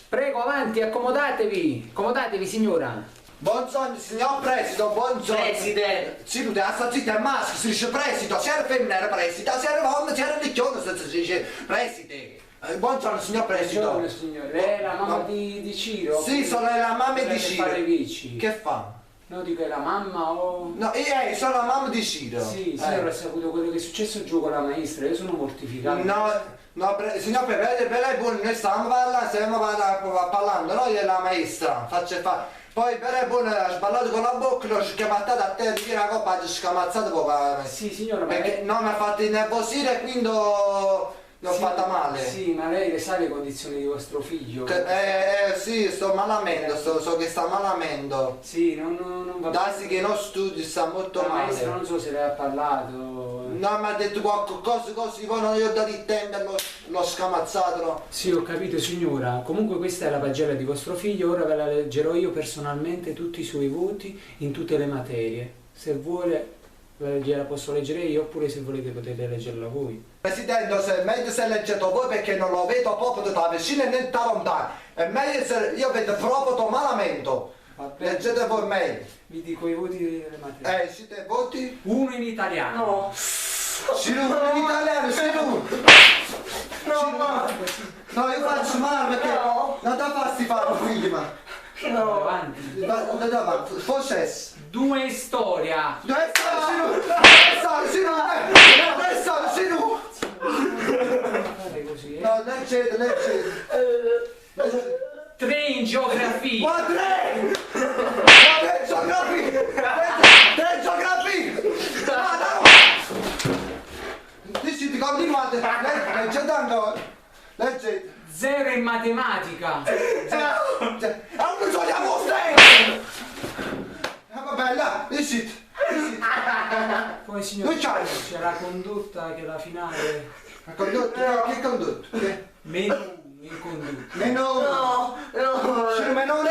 Prego, avanti, accomodatevi. Accomodatevi, signora. Buongiorno, signor Presito, buongiorno. Presidente. Sì, tu devi stare zitto, è maschio, si dice Presito, se era femmina era Presito, se era donna, se era ricchione, si dice Preside. Buongiorno, signor Presito. Buongiorno, signore. Lei è la mamma di Ciro? Sì, sono la mamma di Deve Ciro. fare vici. Che fa? No, dico è la mamma o... No, sono la mamma di Ciro. Sì, signora, ha saputo quello che è successo giù con la maestra, io sono mortificato. No, signor Pepe, per lei buono, noi stiamo parlando, noi e la maestra, poi per lei buono, ha sballato con la bocca, l'ho chiamata da te, di dire una coppa, ha scamazzato poco. Sì, signora, ma Perché no, mi ha fatto innervosire e quindi l'ho fatta male. Sì, ma lei le sa le condizioni di vostro figlio? Sì, sto malamendo, so che sta malamendo. Sì, non va Darsi che non studi, sta molto la male. maestra non so se le ha parlato. No, mi ha detto qualcosa così, poi non gli ho dato il tempo e l'ho scamazzato. Sì, ho capito signora, comunque questa è la pagella di vostro figlio, ora ve la leggerò io personalmente tutti i suoi voti in tutte le materie. Se vuole gliela posso leggere io oppure se volete potete leggerla voi. Presidente, se meglio se leggete voi perché non lo vedo proprio da vicino e né da lontano. È meglio se io vedo proprio malamento. Leggete voi meglio. Vi dico i voti delle materie. Siete voti? Uno in italiano. No. Sì, in italiano, sì, No, io faccio male perché non da farsi fare prima. No. Avanti. Forse Due in storia. Fate così, No, leggete. Tre in geografia. Ma tre geografia! Tre geografia! Dici, continuate, leggete ancora. Leggete. Zero in matematica. Non togliamo stesso! Vabbè, là, dici. Poi signor Dove c'hai? c'è la condotta che la finale. Che condotto? Meno in condotta. Meno. No. Meno